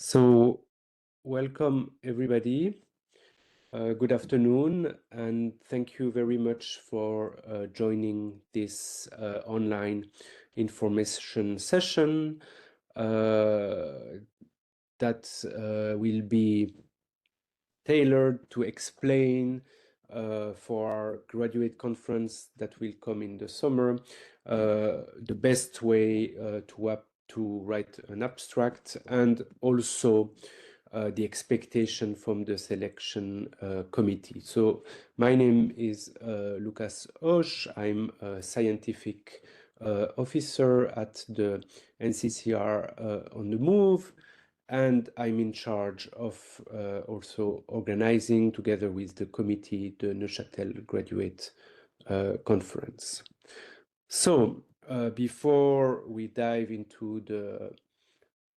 So, welcome everybody. Good afternoon, and thank you very much for joining this online information session that will be tailored to explain for our graduate conference that will come in the summer the best way to write an abstract, and also the expectation from the selection committee. So my name is Lucas Osh. I'm a scientific officer at the NCCR on the Move, and I'm in charge of also organizing, together with the committee, the Neuchâtel Graduate Conference. So before we dive into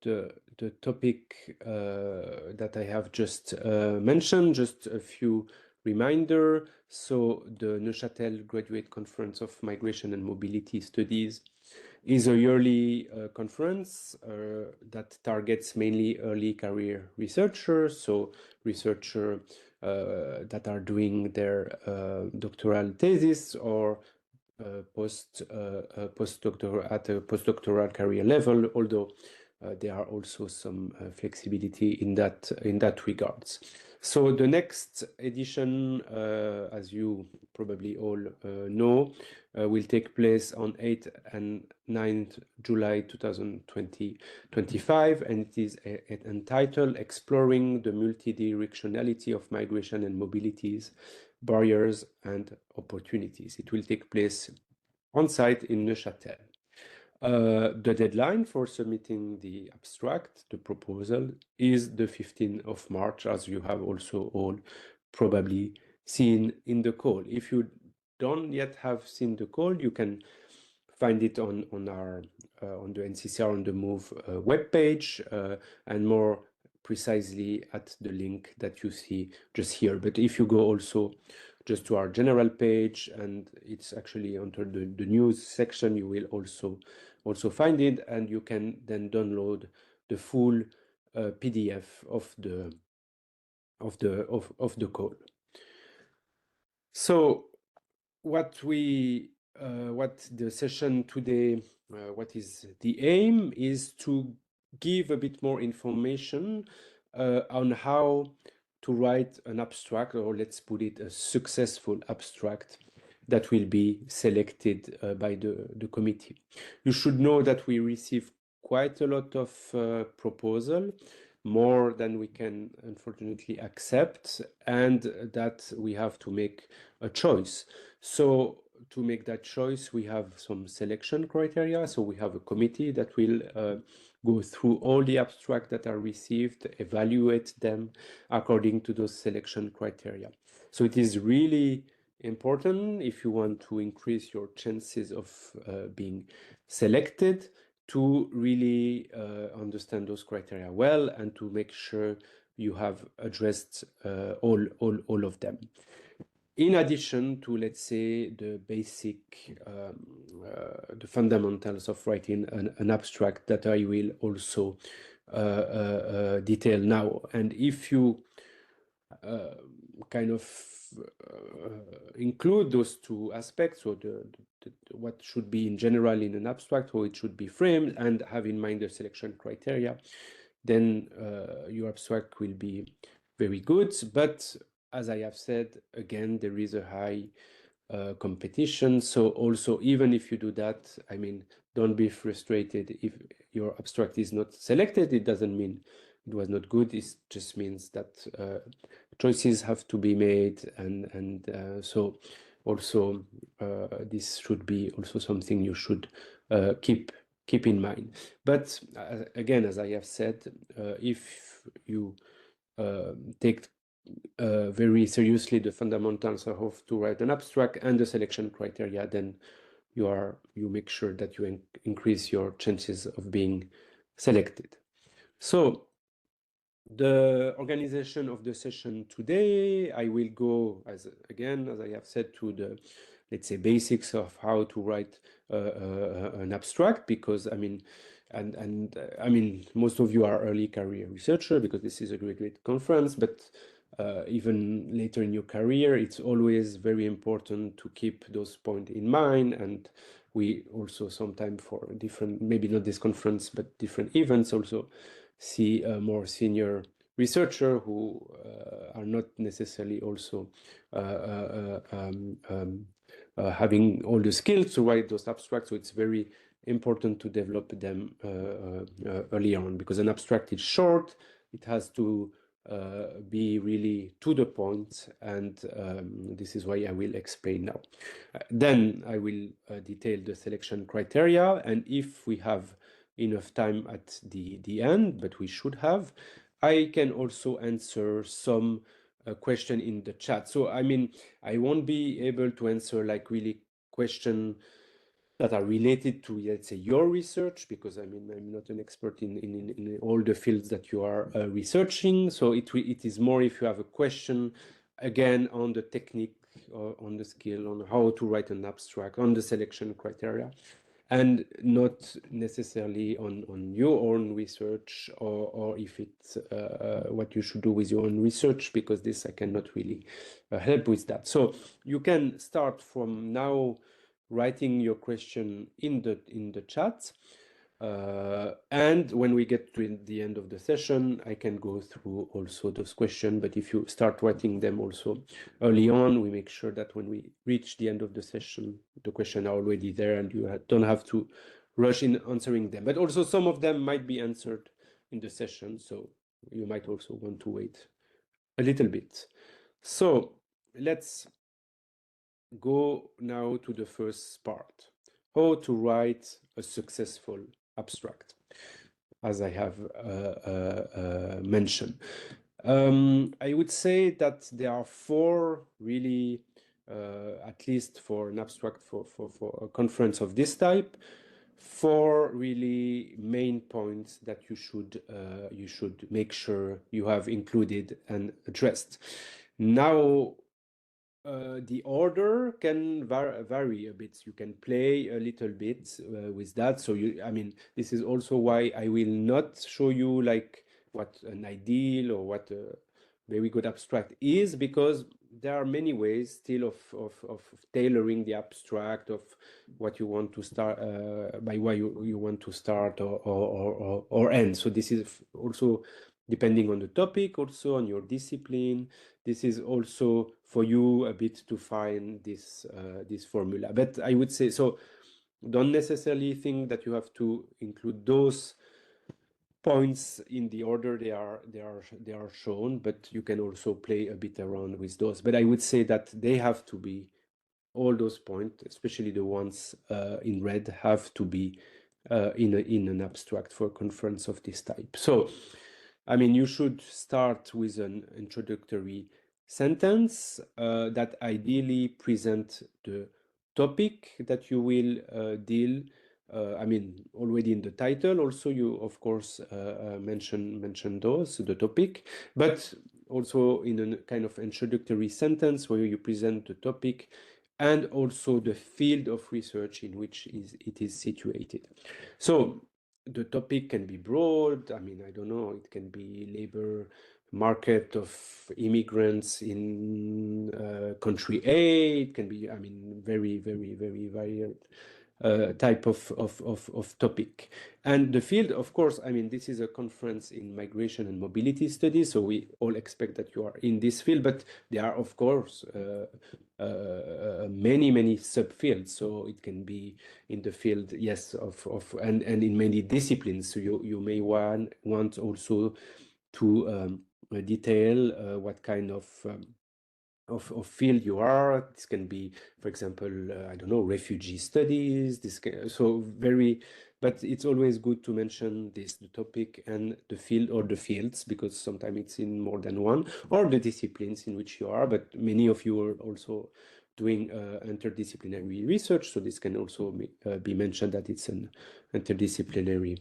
the topic that I have just mentioned, just a few reminder. So the Neuchâtel Graduate Conference of Migration and Mobility Studies is a yearly conference that targets mainly early career researchers, so researchers that are doing their doctoral thesis or postdoctoral at a postdoctoral career level, although there are also some flexibility in that regards. So the next edition, as you probably all know, will take place on 8th and 9th July 2025, and it is entitled Exploring the Multidirectionality of Migration and Mobilities, Barriers and Opportunities. It will take place on site in Neuchâtel. The deadline for submitting the abstract, the proposal, is the 15th of March, as you have also all probably seen in the call. If you don't yet have seen the call, you can find it on our on the NCCR on the Move webpage, and more precisely at the link that you see just here. But if you go also just to our general page, and it's actually under the news section, you will also find it, and you can then download the full PDF of the call. So what the session today, what is the aim, is to give a bit more information on how to write an abstract, or let's put it, a successful abstract that will be selected by the committee. You should know that we receive quite a lot of proposal, more than we can unfortunately accept, and that we have to make a choice. So to make that choice, we have some selection criteria. So we have a committee that will go through all the abstracts that are received, evaluate them according to those selection criteria. So it is really important, if you want to increase your chances of being selected, to really understand those criteria well, and to make sure you have addressed all of them. In addition to, let's say, the basic, the fundamentals of writing an abstract that I will also detail now. And if you kind of include those two aspects, or what should be in general in an abstract, how it should be framed, and have in mind the selection criteria, then your abstract will be very good. But as I have said, again, there is a high competition. So also, even if you do that, I mean, don't be frustrated if your abstract is not selected. It doesn't mean it was not good. It just means that choices have to be made, and so also this should be also something you should keep in mind. But again, as I have said, if you take very seriously the fundamentals of how to write an abstract and the selection criteria, then you make sure that you increase your chances of being selected. So the organization of the session today, I will go, as I have said, to the, let's say, basics of how to write an abstract, because I mean, I mean, most of you are early career researcher because this is a graduate conference, but even later in your career, it's always very important to keep those points in mind. And we also sometimes for different, maybe not this conference, but different events also see a more senior researcher who are not necessarily also having all the skills to write those abstracts. So it's very important to develop them early on, because an abstract is short, it has to be really to the point, and this is why I will explain now. Then I will detail the selection criteria, and if we have enough time at the end, but we should have, I can also answer some question in the chat. So I mean, I won't be able to answer like really question that are related to, let's say, your research, because I mean, I'm not an expert in all the fields that you are researching. So it is more if you have a question, again, on the technique, or on the skill, on how to write an abstract, on the selection criteria, and not necessarily on your own research, or if it's what you should do with your own research, because this I cannot really help with that. So you can start from now writing your question in the chat. And when we get to the end of the session, I can go through also those questions. But if you start writing them also early on, we make sure that when we reach the end of the session, the questions are already there and you don't have to rush in answering them. But also some of them might be answered in the session, so you might also want to wait a little bit. So let's go now to the first part, how to write a successful abstract, as I have mentioned. I would say that there are four really, at least for an abstract for a conference of this type, four really main points that you should make sure you have included and addressed. Now, the order can vary a bit. You can play a little bit with that. So I mean, this is also why I will not show you like what an ideal or what a very good abstract is, because there are many ways still of tailoring the abstract, of what you want to start, by why you want to start or end. So this is also depending on the topic, also on your discipline. This is also for you a bit to find this formula. But I would say, so don't necessarily think that you have to include those points in the order they are shown, but you can also play a bit around with those. But I would say that they have to be, all those points, especially the ones in red, have to be in an abstract for a conference of this type. So I mean, you should start with an introductory sentence that ideally present the topic that you will deal. I mean, already in the title, also you of course mention those, the topic, but also in a kind of introductory sentence where you present the topic and also the field of research in which it is situated. So the topic can be broad. I mean, I don't know, it can be labor market of immigrants in country A. It can be, I mean, very, very, very varied type of topic. And the field, of course, I mean, this is a conference in migration and mobility studies, so we all expect that you are in this field, but there are, of course, many subfields. So it can be in the field, yes, and in many disciplines. So you may want also to detail what kind of field you are. This can be, for example, I don't know, refugee studies. But it's always good to mention this, the topic and the field, or the fields, because sometimes it's in more than one, or the disciplines in which you are. But many of you are also doing interdisciplinary research, so this can also be mentioned, that it's an interdisciplinary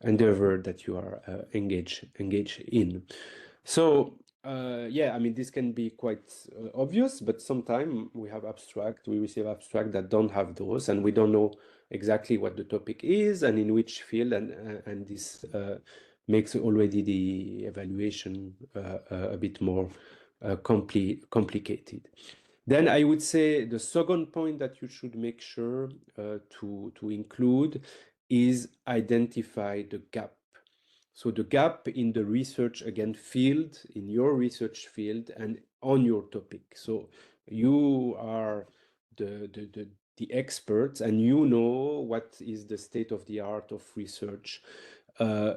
endeavor that you are engaged in. So yeah, I mean, this can be quite obvious, but sometimes we receive abstract that don't have those, and we don't know exactly what the topic is and in which field, and this makes already the evaluation a bit more complicated. Then I would say the second point that you should make sure to include is identify the gap. So the gap in the research, again, field, in your research field and on your topic. So you are the experts and you know what is the state of the art of research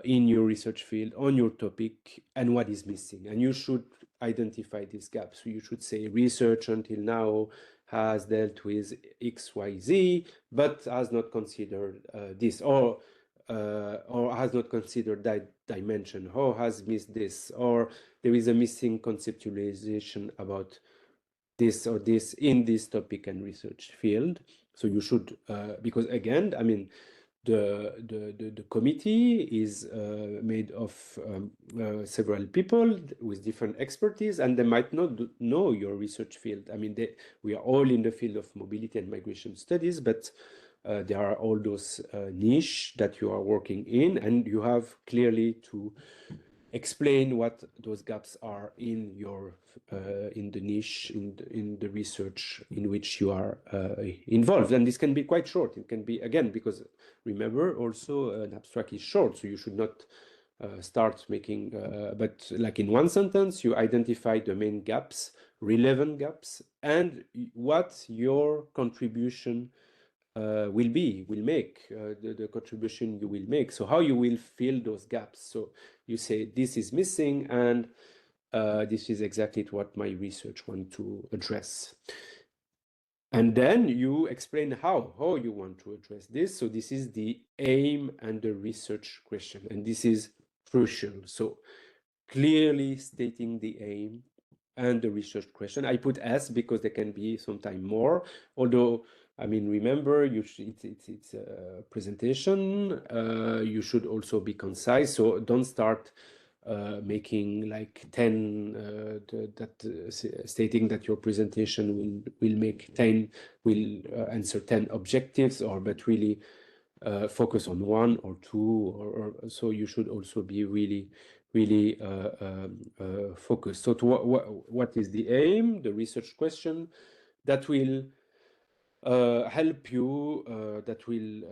in your research field on your topic and what is missing. And you should identify these gaps. So you should say research until now has dealt with XYZ, but has not considered this, or has not considered that dimension, or has missed this, or there is a missing conceptualization about this or this in this topic and research field. So you should, because again, I mean, the committee is made of several people with different expertise, and they might not know your research field. I mean, we are all in the field of mobility and migration studies, but there are all those niche that you are working in, and you have clearly to explain what those gaps are in your in the niche, in the research in which you are involved. And this can be quite short. It can be, again, because remember also an abstract is short, so you should not start making, but like in one sentence, you identify the main gaps, relevant gaps, and what your contribution will make, the contribution you will make. So how you will fill those gaps. So you say, this is missing, and this is exactly what my research want to address. And then you explain how you want to address this. So this is the aim and the research question, and this is crucial. So clearly stating the aim and the research question. I put S because there can be sometimes more, although, I mean, remember, it's a presentation. You should also be concise, so don't start making like 10 stating that your presentation will make 10 will answer 10 objectives, but really focus on one or two, or so you should also be really focused. So what is the aim, the research question that will help you, that will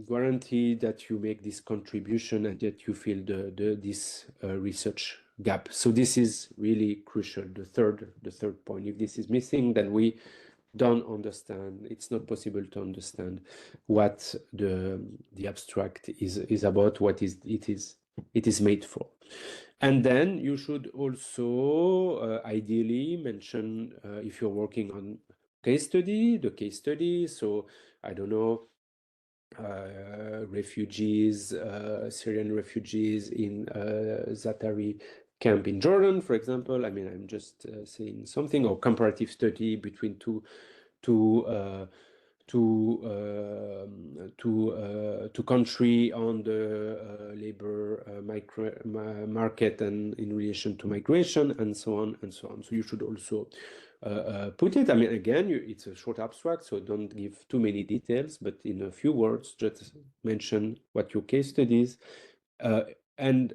guarantee that you make this contribution and that you fill this research gap. So this is really crucial. The third point. If this is missing, then we don't understand. It's not possible to understand what the abstract is about, what it is made for. And then you should also ideally mention, if you're working on case study, the case study. So I don't know, refugees, Syrian refugees in Zatari camp in Jordan, for example. I mean, I'm just saying something, or comparative study between two country on the labor market and in relation to migration, and so on and so on. So you should also put it. I mean, again, it's a short abstract, so don't give too many details, but in a few words, just mention what your case studies, and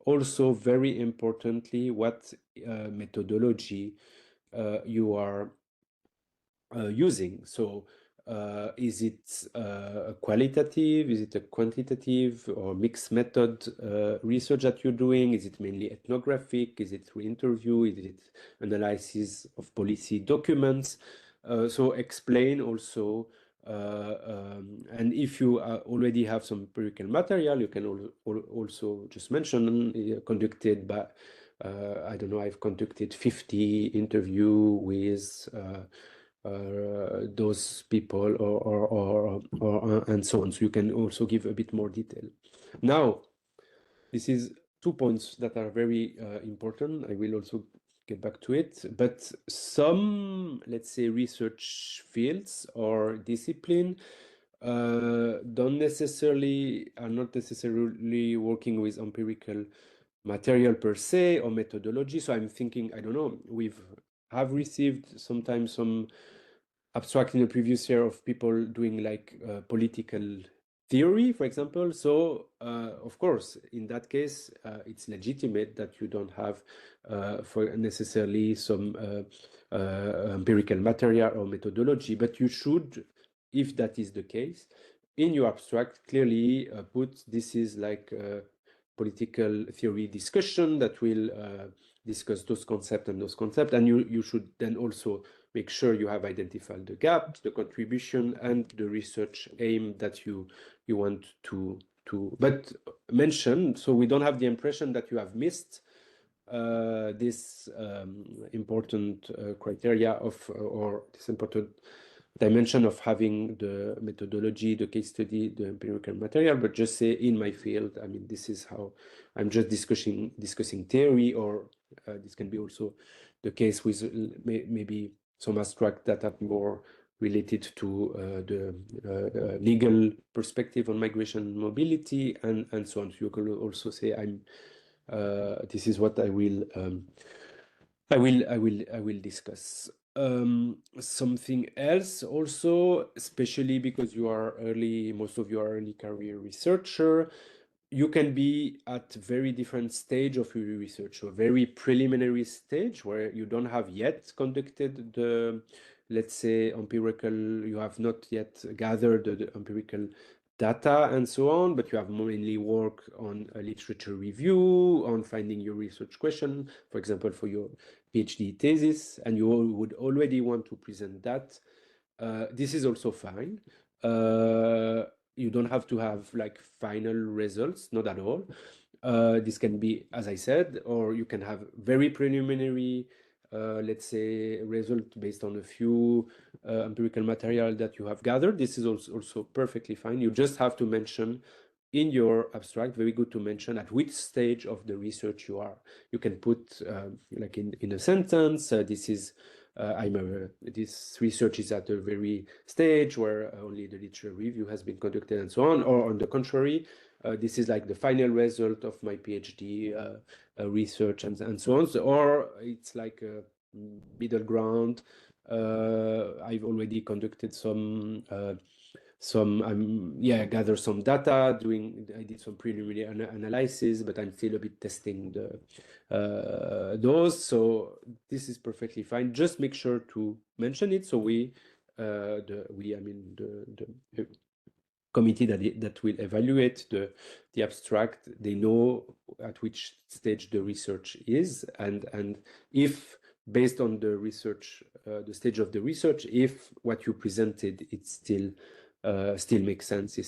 also very importantly, what methodology you are using. So is it qualitative, is it a quantitative or mixed method research that you're doing? Is it mainly ethnographic? Is it through interview? Is it analysis of policy documents? So explain also, and if you already have some empirical material, you can also just mention conducted by, I don't know, I've conducted 50 interview with those people, or and so on. So you can also give a bit more detail. Now, this is 2 points that are very important. I will also get back to it, but some, let's say, research fields or discipline are not necessarily working with empirical material per se or methodology. So I'm thinking, I don't know, have received sometimes some abstract in the previous year of people doing like political theory, for example. So, of course, in that case, it's legitimate that you don't have for necessarily some empirical material or methodology, but you should, if that is the case, in your abstract, clearly put this is like a political theory discussion that will discuss those concepts and those concepts, and you should then also make sure you have identified the gap, the contribution, and the research aim that you want to but mention, so we don't have the impression that you have missed this important criteria of or this important dimension of having the methodology, the case study, the empirical material, but just say in my field, I mean, this is how I'm just discussing theory, or this can be also the case with maybe some abstract that are more related to the legal perspective on migration and mobility, and so on. So you can also say this is what I will discuss. Something else also, especially because you are most of you are early career researcher, you can be at very different stage of your research, so a very preliminary stage where you don't have yet conducted the, let's say, empirical, you have not yet gathered the empirical data and so on, but you have mainly work on a literature review, on finding your research question, for example, for your PhD thesis, and you would already want to present that. This is also fine. You don't have to have like final results, not at all. This can be, as I said, or you can have very preliminary, let's say, result based on a few empirical material that you have gathered. This is also perfectly fine. You just have to mention in your abstract, very good to mention at which stage of the research you are. You can put like in a sentence, this is this research is at a very stage where only the literature review has been conducted and so on, or on the contrary, this is like the final result of my PhD research and so on. So, or it's like a middle ground. I've already conducted some gather some data, I did some preliminary analysis, but I'm still a bit testing those. So this is perfectly fine. Just make sure to mention it. So the committee that will evaluate the abstract, they know at which stage the research is, and if based on the research, the stage of the research, if what you presented it still makes sense, is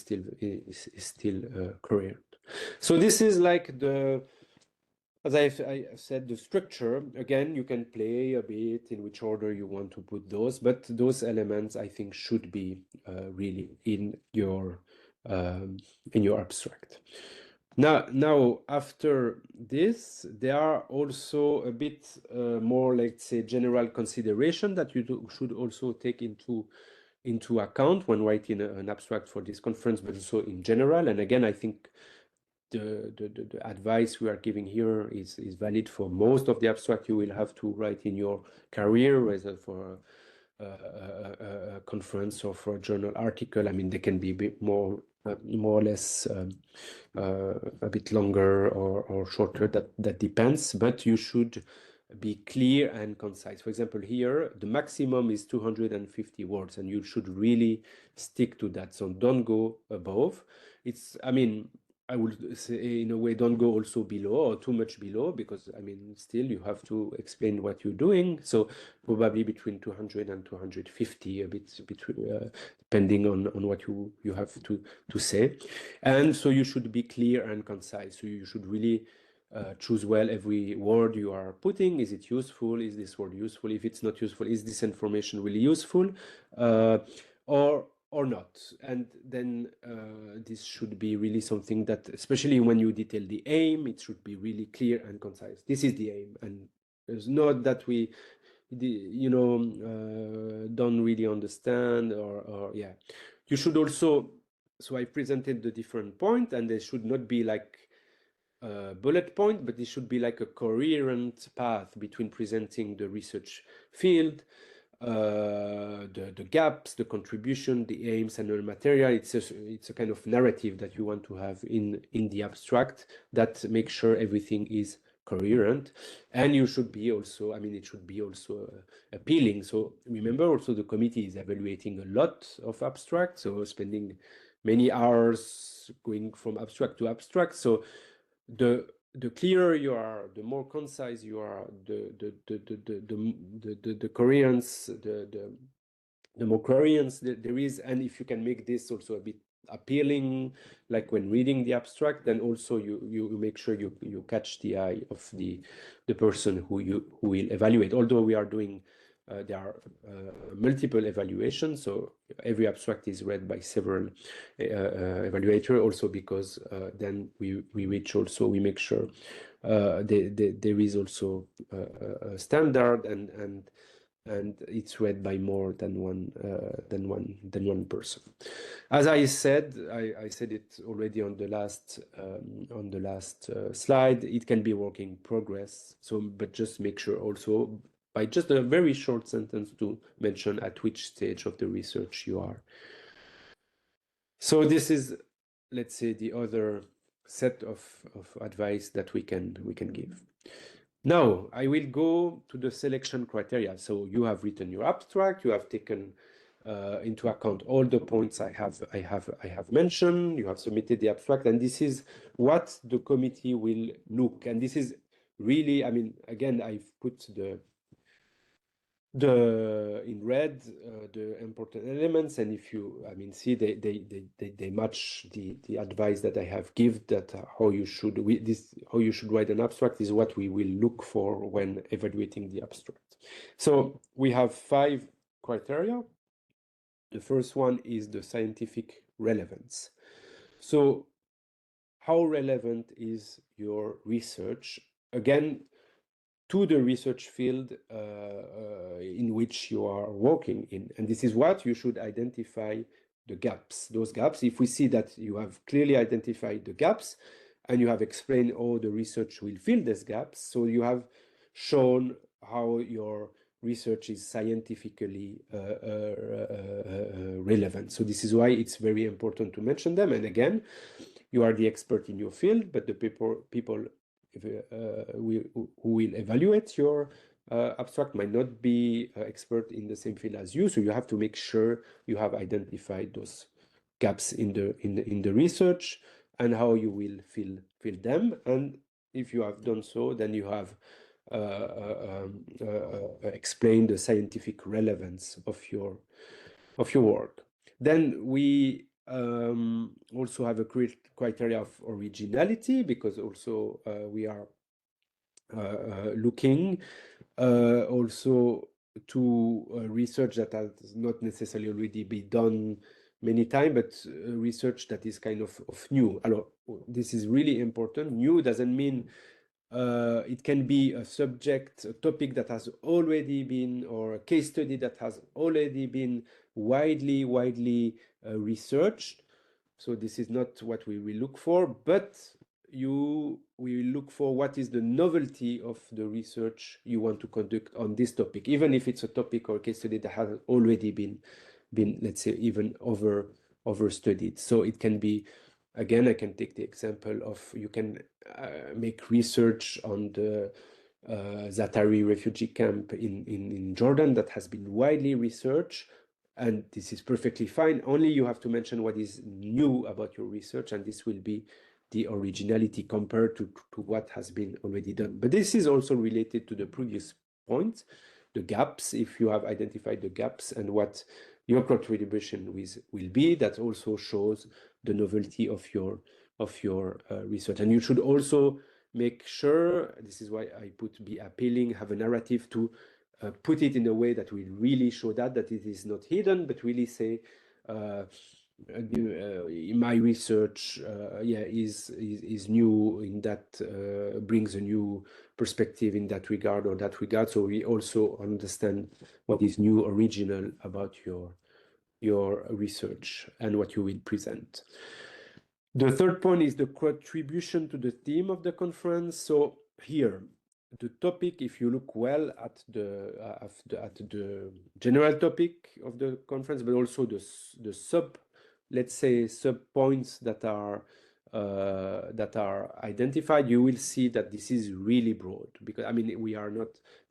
still coherent. So this is like as I said, the structure. Again, you can play a bit in which order you want to put those, but those elements I think should be really in your abstract. Now, after this, there are also a bit more, let's say, general consideration that you should also take into account when writing an abstract for this conference, but also in general. And again, I think the advice we are giving here is valid for most of the abstract you will have to write in your career, whether for a conference or for a journal article. I mean, they can be a bit more or less a bit longer or shorter. That depends, but you should be clear and concise. For example, here the maximum is 250 words, and you should really stick to that. So don't go above. I mean, I would say in a way, don't go also below or too much below, because I mean, still you have to explain what you're doing. So probably between 200 and 250, a bit between, depending on what you have to say. And so you should be clear and concise. So you should really choose well every word you are putting. Is it useful? Is this word useful? If it's not useful, is this information really useful? Or not. And then this should be really something that, especially when you detail the aim, it should be really clear and concise. This is the aim, and there's not that we don't really understand, or yeah. You should also, so I presented the different point, and they should not be like bullet point, but it should be like a coherent path between presenting the research field, the gaps, the contribution, the aims, and the material. It's a kind of narrative that you want to have in the abstract that makes sure everything is coherent, and you should be also, I mean, it should be also appealing. So remember also the committee is evaluating a lot of abstract, so spending many hours going from abstract to abstract. So the clearer you are, the more concise you are, the coherence, the more coherence there is, and if you can make this also a bit appealing, like when reading the abstract, then also you make sure you catch the eye of the person who will evaluate. Although we are doing there are multiple evaluations, so every abstract is read by several evaluators, also because then we reach also, we make sure there is also a standard, and it's read by more than one person. As I said, I said it already on the last slide. It can be a work in progress. So, but just make sure also by just a very short sentence to mention at which stage of the research you are. So this is, let's say, the other set of advice that we can give. Now, I will go to the selection criteria. So you have written your abstract, you have taken into account all the points I have mentioned, you have submitted the abstract, and this is what the committee will look. And this is really, I mean, again, I've put in red the important elements, and if you, I mean, see they match the advice that I have give, that how you should write an abstract is what we will look for when evaluating the abstract. So we have 5 criteria. The first one is the scientific relevance. So how relevant is your research, again, to the research field in which you are working in. And this is what you should identify the gaps. Those gaps, if we see that you have clearly identified the gaps and you have explained how the research will fill these gaps, so you have shown how your research is scientifically relevant. So this is why it's very important to mention them. And again, you are the expert in your field, but the people who will evaluate your abstract might not be expert in the same field as you. So you have to make sure you have identified those gaps in the research and how you will fill them. And if you have done so, then you have explained the scientific relevance of your work. Then we also have a criteria of originality, because also we are looking also to research that has not necessarily already been done many times, but research that is kind of new. Alors, this is really important. New doesn't mean it can be a subject, a topic that has already been, or a case study that has already been widely researched. So this is not what we will look for, but we will look for what is the novelty of the research you want to conduct on this topic, even if it's a topic or a case study that has already been, let's say, even over studied. So it can be, again, I can take the example of, you can make research on the Zatari refugee camp in Jordan that has been widely researched, and this is perfectly fine. Only you have to mention what is new about your research, and this will be the originality compared to what has been already done. But this is also related to the previous point, the gaps. If you have identified the gaps and what your contribution will be, that also shows the novelty of your research. And you should also make sure, this is why I put be appealing, have a narrative to put it in a way that will really show that it is not hidden, but really say, my research is new in that, brings a new perspective in that regard or that regard. So we also understand what is new, original about your research and what you will present. The third point is the contribution to the theme of the conference. So here, the topic, if you look well at the general topic of the conference, but also the sub, let's say, sub points that are identified, you will see that this is really broad, because I mean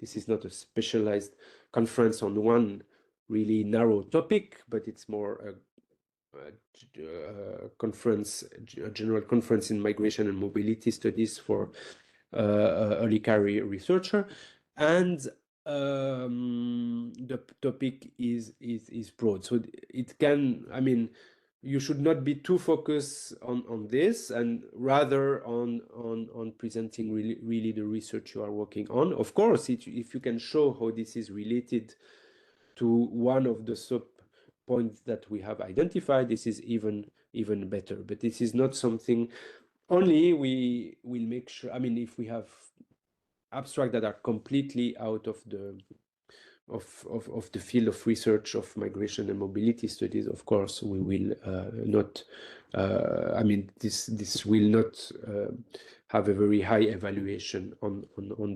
this is not a specialized conference on one really narrow topic, but it's more a general conference in migration and mobility studies for early career researcher, and the topic is broad, so it can, I mean, you should not be too focused on this, and rather on presenting really the research you are working on. Of course, if you can show how this is related to one of the sub points that we have identified, this is even better. But this is not something only we will make sure. I mean, if we have abstracts that are completely out of the field of research of migration and mobility studies, of course, we will not. I mean, this will not have a very high evaluation on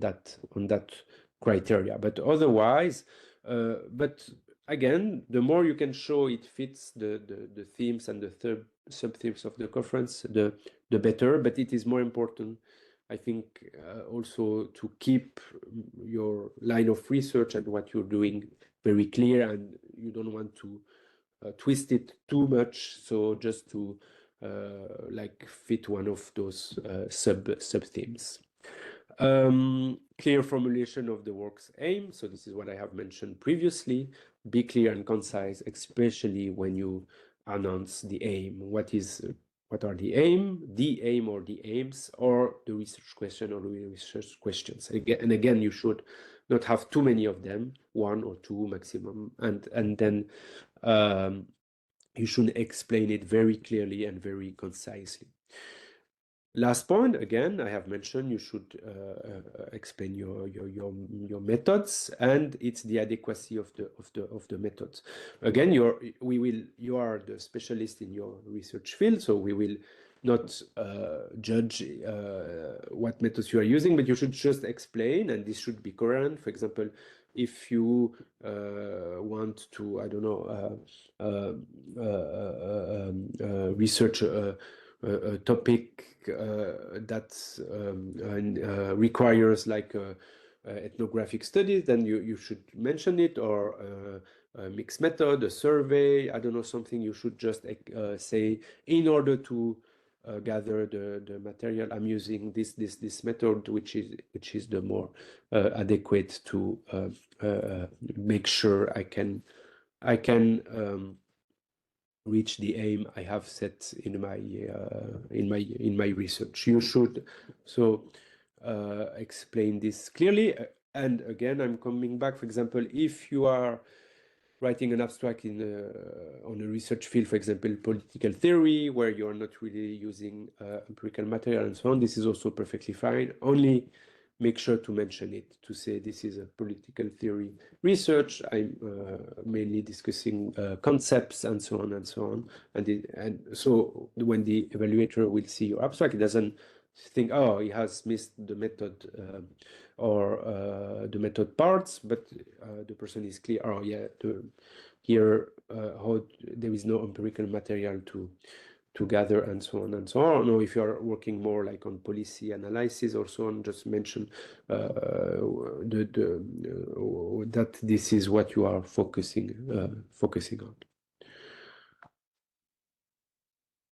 that criteria. But otherwise, but again, the more you can show it fits the themes and the third sub-themes of the conference, the better. But it is more important, I think, also to keep your line of research and what you're doing very clear, and you don't want to twist it too much. So just to like fit one of those sub themes. Clear formulation of the work's aim. So this is what I have mentioned previously. Be clear and concise, especially when you announce the aim. What are the aim or the aims, or the research question or the research questions. Again, you should not have too many of them, one or two maximum, and then you should explain it very clearly and very concisely. Last point, again, I have mentioned you should explain your methods, and it's the adequacy of the methods. Again, you are the specialist in your research field, so we will not judge what methods you are using, but you should just explain, and this should be coherent. For example, if you want to, I don't know, research a topic that requires like ethnographic studies, then you should mention it, or a mixed method, a survey, I don't know, something. You should just say, in order to gather the material, I'm using this method, which is the more adequate to make sure I can reach the aim I have set in my research. You should so explain this clearly. And again, I'm coming back. For example, if you are writing an abstract on a research field, for example, political theory, where you're not really using empirical material and so on, this is also perfectly fine. Only make sure to mention it, to say this is a political theory research. I'm mainly discussing concepts and so on and so on. And so when the evaluator will see your abstract, it doesn't think, oh, he has missed the method or the method parts, but the person is clear. Oh yeah, here there is no empirical material to gather, and so on and so on. Or if you are working more like on policy analysis or so on, just mention that this is what you are focusing on.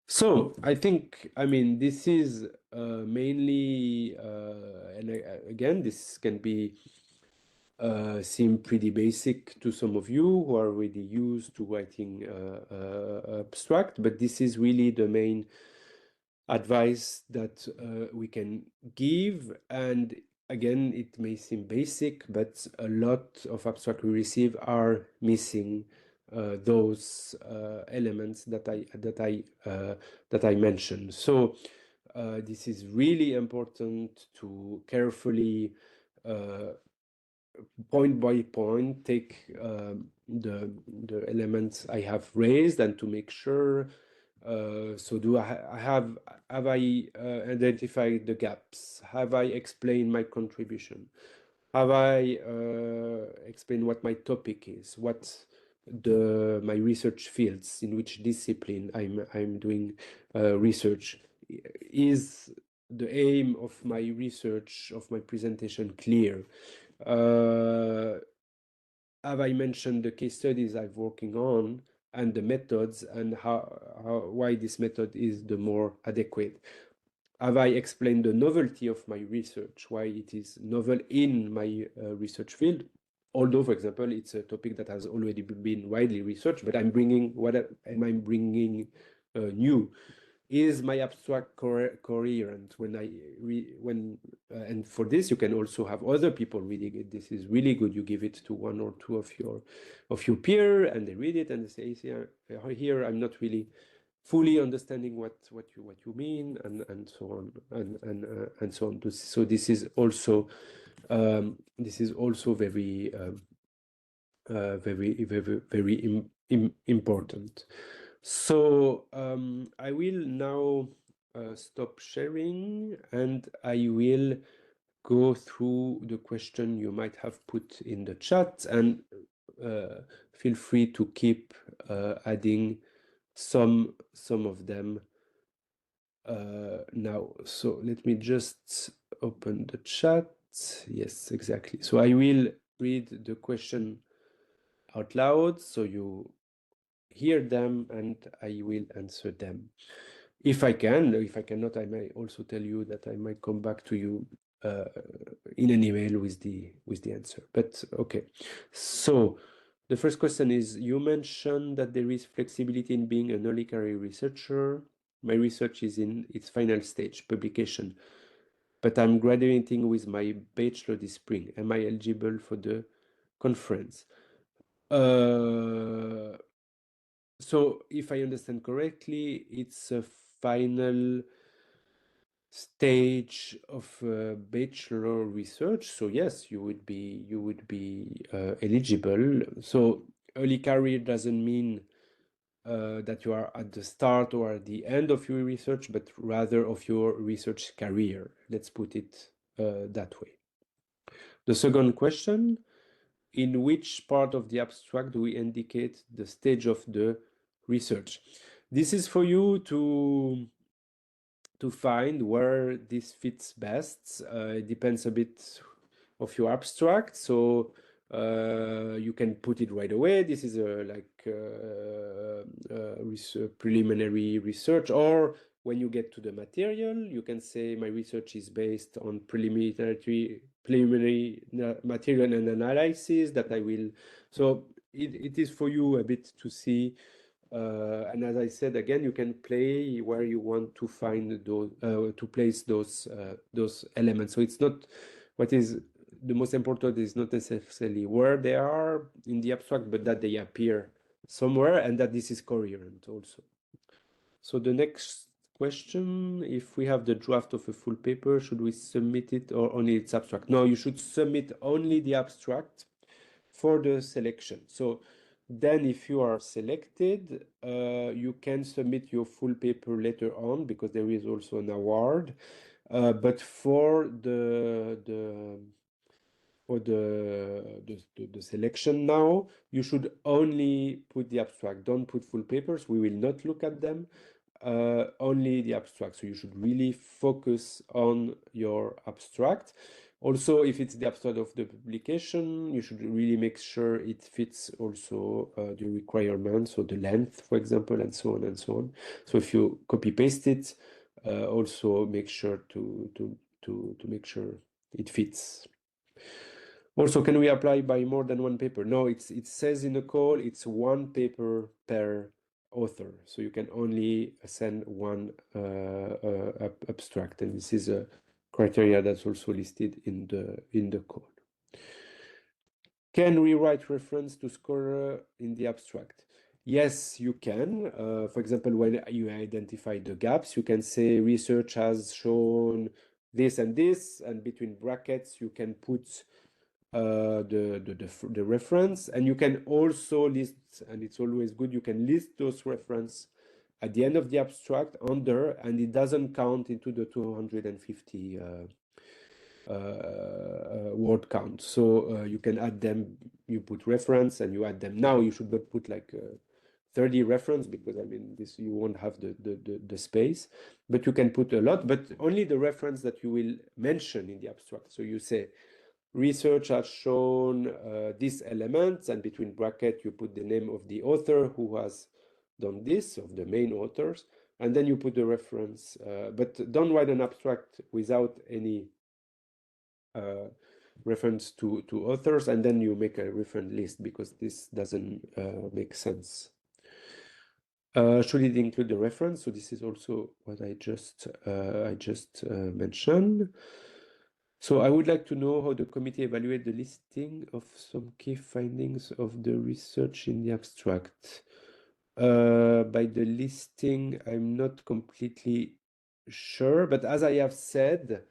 So I think, I mean, this is mainly, and again, this can be seem pretty basic to some of you who are already used to writing abstract, but this is really the main advice that we can give. And again, it may seem basic, but a lot of abstract we receive are missing those elements that I mentioned. So this is really important to carefully point by point take the elements I have raised, and to make sure So have I identified the gaps? Have I explained my contribution? Have I explained what my topic is? What my research fields, in which discipline I'm doing research? Is the aim of my research, of my presentation, clear? Have I mentioned the case studies I'm working on and the methods, and why this method is the more adequate? Have I explained the novelty of my research, why it is novel in my research field? Although, for example, it's a topic that has already been widely researched, but I'm bringing, what am I bringing new? Is my abstract coherent when and for this you can also have other people reading it. This is really good. You give it to one or two of your peer, and they read it and they say, here I'm not really fully understanding what you mean, and so on, and so on. So this is also very important. So I will now stop sharing, and I will go through the question you might have put in the chat, and feel free to keep adding some of them now. So let me just open the chat. Yes, exactly. So I will read the question out loud so you hear them, and I will answer them if I can. If I cannot, I may also tell you that I might come back to you in an email with the answer. But okay. So the first question is, you mentioned that there is flexibility in being an early career researcher. My research is in its final stage, publication, but I'm graduating with my bachelor this spring. Am I eligible for the conference? So if I understand correctly, it's a final stage of bachelor research. So yes, you would be eligible. So early career doesn't mean that you are at the start or at the end of your research, but rather of your research career. Let's put it that way. The second question: in which part of the abstract do we indicate the stage of the research? This is for you to find where this fits best. It depends a bit of your abstract, so you can put it right away. This is preliminary research, or when you get to the material, you can say my research is based on preliminary material and analysis that I will. So it is for you a bit to see. And as I said, again, you can play where you want to find those, to place those elements. So it's not, what is the most important is not necessarily where they are in the abstract, but that they appear somewhere, and that this is coherent also. So the next question: if we have the draft of a full paper, should we submit it or only its abstract? No, you should submit only the abstract for the selection. So then if you are selected, you can submit your full paper later on, because there is also an award. But for the selection now, you should only put the abstract. Don't put full papers. We will not look at them. Only the abstract. So you should really focus on your abstract. Also, if it's the abstract of the publication, you should really make sure it fits also the requirements, so the length, for example, and so on and so on. So if you copy paste it, also make sure to make sure it fits. Also, can we apply by more than one paper? No, it says in the call it's one paper per author, so you can only send one abstract, and this is a criteria that's also listed in the call. Can we write reference to scholar in the abstract? Yes, you can. For example, when you identify the gaps, you can say research has shown this and this, and between brackets you can put the reference, and you can also list, and it's always good, you can list those reference at the end of the abstract under, and it doesn't count into the 250 word count. So you can add them, you put reference and you add them. Now you should not put like 30 reference, because I mean this, you won't have the space, but you can put a lot, but only the reference that you will mention in the abstract. So you say research has shown these elements, and between bracket you put the name of the author who has done this, of the main authors, and then you put the reference, but don't write an abstract without any reference to authors, and then you make a reference list, because this doesn't make sense. Should it include the reference? So this is also what I just mentioned. So I would like to know how the committee evaluate the listing of some key findings of the research in the abstract. By the listing, I'm not completely sure, but as I have said,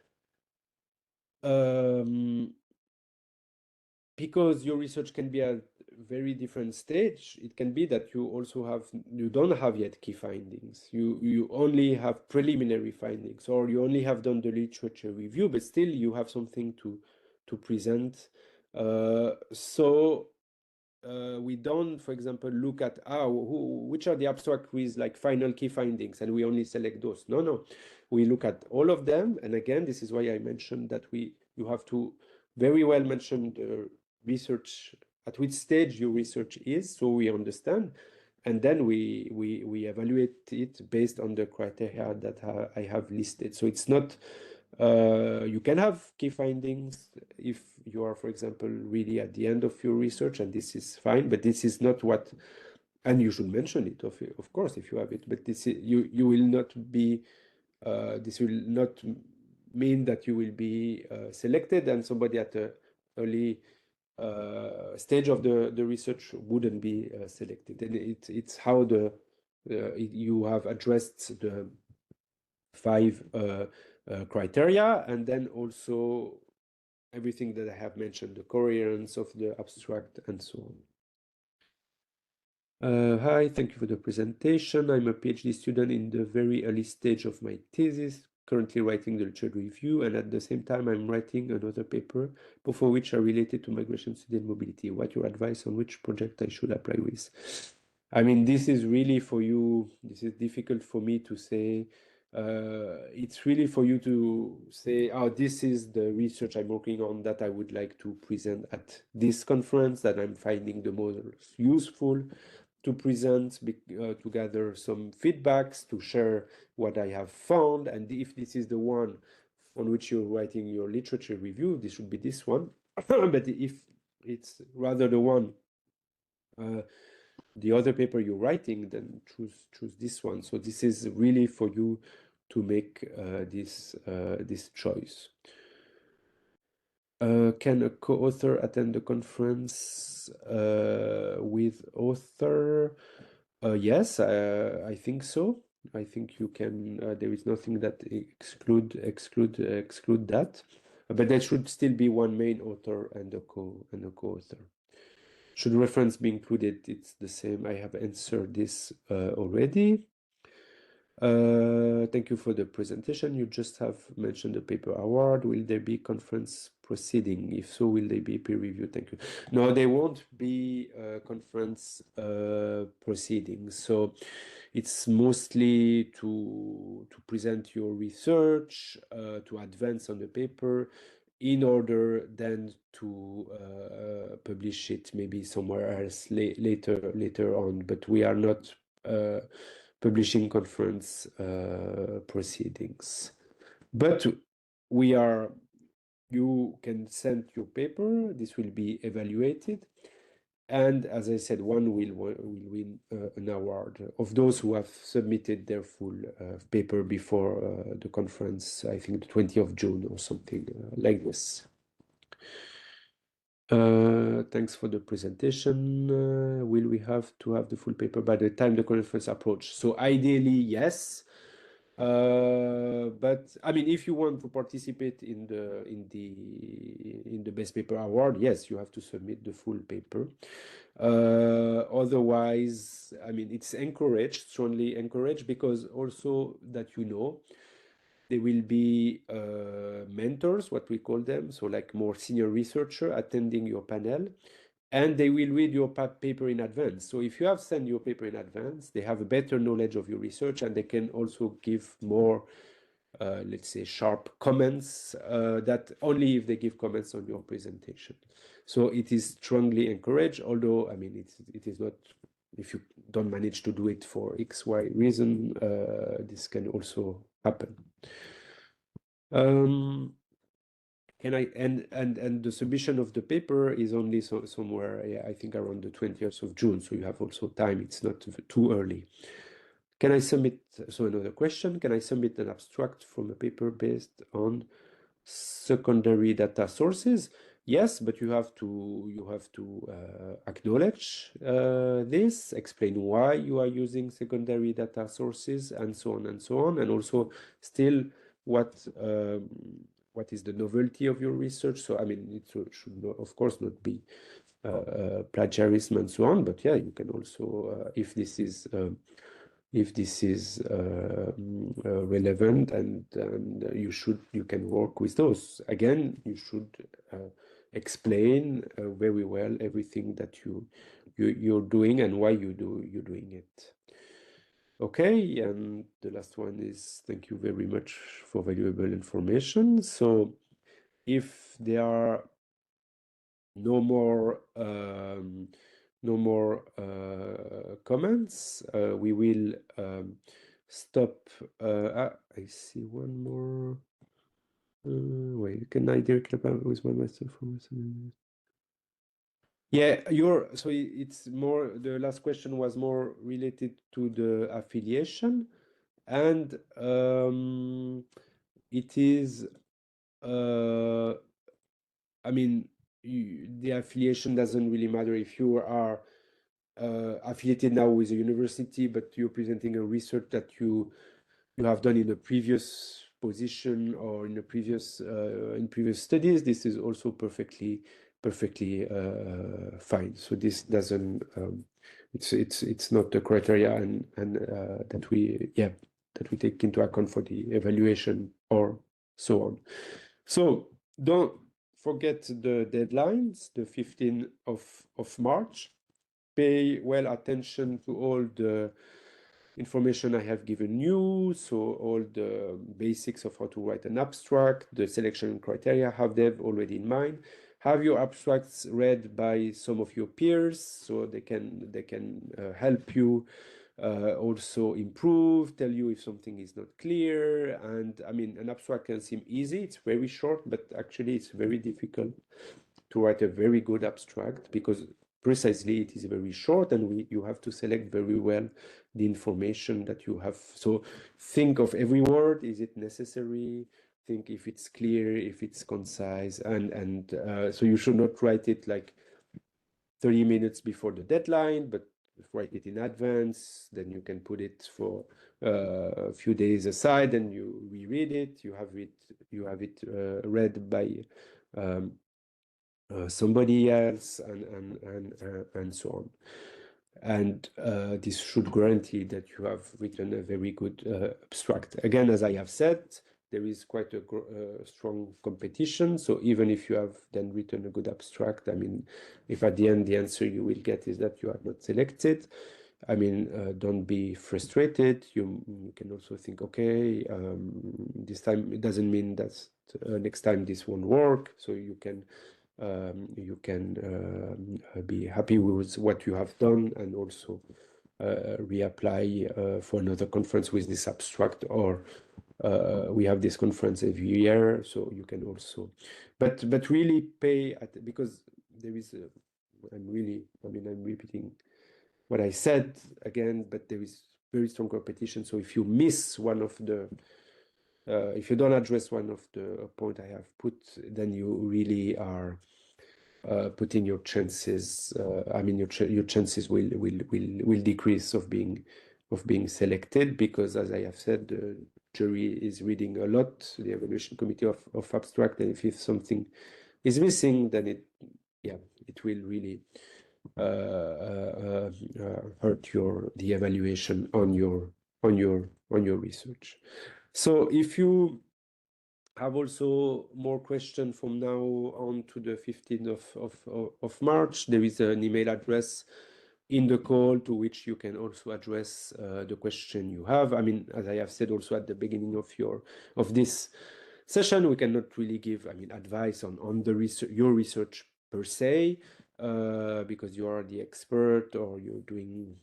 because your research can be at a very different stage, it can be that you don't have yet key findings. You only have preliminary findings, or you only have done the literature review, but still you have something to present. So we don't, for example, look at which are the abstract with like final key findings, and we only select those. No, we look at all of them. And again, this is why I mentioned that you have to very well mention the research, at which stage your research is, so we understand, and then we evaluate it based on the criteria that I have listed. So it's not, you can have key findings if you are, for example, really at the end of your research, and this is fine, but this is not what, and you should mention it, of course, if you have it, but this is, you will not be, this will not mean that you will be selected, and somebody at the early stage of the research wouldn't be selected. And it's how you have addressed the 5 criteria, and then also everything that I have mentioned, the coherence of the abstract and so on. Hi, thank you for the presentation. I'm a PhD student in the very early stage of my thesis, currently writing the literature review, and at the same time I'm writing another paper, both of which are related to migration, student mobility. What your advice on which project I should apply with? I mean, this is really for you, this is difficult for me to say. It's really for you to say, oh, this is the research I'm working on that I would like to present at this conference, that I'm finding the most useful to present, to gather some feedbacks, to share what I have found. And if this is the one on which you're writing your literature review, this should be this one. But if it's rather the one, the other paper you're writing, then choose this one. So this is really for you to make this choice. Can a co-author attend the conference with author? Yes, I think so. I think you can. There is nothing that exclude that, but there should still be one main author and a co-author. Should reference be included? It's the same. I have answered this already. Thank you for the presentation. You just have mentioned the paper award. Will there be conference proceeding? If so, will they be peer reviewed? Thank you. No, there won't be conference proceedings. So it's mostly to present your research, to advance on the paper, in order then to publish it maybe somewhere else later on. But we are not publishing conference proceedings. But you can send your paper, this will be evaluated, and as I said, one will win an award of those who have submitted their full paper before the conference, I think the 20th of June or something like this. Thanks for the presentation. Will we have to have the full paper by the time the conference approach? So ideally, yes. But I mean, if you want to participate in the best paper award, yes, you have to submit the full paper. Otherwise, I mean, it's encouraged, strongly encouraged, because also that there will be mentors, what we call them, so like more senior researcher attending your panel, and they will read your paper in advance. So if you have sent your paper in advance, they have a better knowledge of your research, and they can also give more, let's say, sharp comments that only if they give comments on your presentation. So it is strongly encouraged, although, I mean, it is not, if you don't manage to do it for X, Y reason, this can also happen. And the submission of the paper is only somewhere, yeah, I think around the 20th of June. So you have also time. It's not too early. Can I submit? So another question: can I submit an abstract from a paper based on secondary data sources? Yes, but you have to acknowledge this, explain why you are using secondary data sources, and so on and so on, and also still what is the novelty of your research. So I mean, it should not, of course, not be plagiarism and so on. But yeah, you can also, if this is relevant, and you can work with those. Again, you should explain very well everything that you're doing and why you're doing it. Okay, and the last one is, thank you very much for valuable information. So if there are no more comments, we will stop. I see one more. Wait, can I directly with my master from? Yeah, so it's more, the last question was more related to the affiliation, and it is I mean, the affiliation doesn't really matter if you are affiliated now with a university, but you're presenting a research that you have done in a previous position or in previous studies. This is also perfectly fine. So this doesn't it's not the criteria, and that we take into account for the evaluation or so on. So don't forget the deadlines, the 15th of March. Pay well attention to all the information I have given you. So all the basics of how to write an abstract, the selection criteria, have them already in mind. Have your abstracts read by some of your peers, so they can help you also improve, tell you if something is not clear. And I mean, an abstract can seem easy, it's very short, but actually it's very difficult to write a very good abstract, because precisely it is very short, and you have to select very well the information that you have. So think of every word. Is it necessary? Think if it's clear, if it's concise, and so you should not write it like 30 minutes before the deadline, but write it in advance. Then you can put it for a few days aside, and you reread it. You have it read by somebody else, and so on. And this should guarantee that you have written a very good abstract. Again, as I have said, there is quite a strong competition. So even if you have then written a good abstract, I mean, if at the end the answer you will get is that you are not selected, I mean, don't be frustrated. You can also think, okay, this time it doesn't mean that next time this won't work. So you can be happy with what you have done, and also reapply for another conference with this abstract, or we have this conference every year, so you can also, but really pay at, because there is I'm repeating what I said again, but there is very strong competition. So if you miss one of the if you don't address one of the point I have put, then you really are putting your chances. I mean, your chances will decrease of being of being selected, because as I have said, the jury is reading a lot, the evaluation committee of abstract, and if something is missing, then it will really hurt the evaluation on your research. So if you have also more questions from now on to the 15th of March, there is an email address in the call to which you can also address the question you have. I mean, as I have said also at the beginning of this session, we cannot really give, I mean, advice on the your research per se, because you are the expert, or you're doing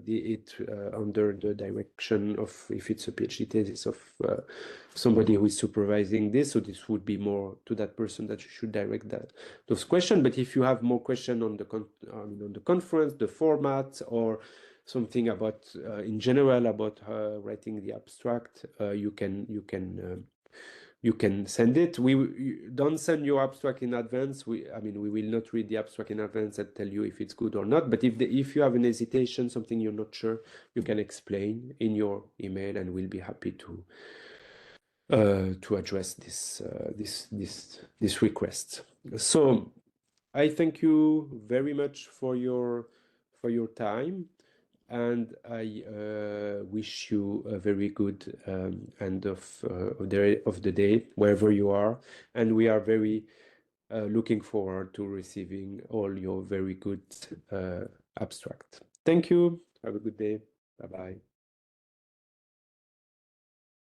it under the direction of, if it's a PhD thesis, of somebody who is supervising this. So this would be more to that person that you should direct those questions. But if you have more questions on the conference, the format, or something about in general about writing the abstract, you can send it. You don't send your abstract in advance. We will not read the abstract in advance and tell you if it's good or not. But if you have an hesitation, something you're not sure, you can explain in your email, and we'll be happy to address this request. So I thank you very much for your time, and I wish you a very good end of the day wherever you are, and we are very looking forward to receiving all your very good abstract. Thank you. Have a good day. Bye bye.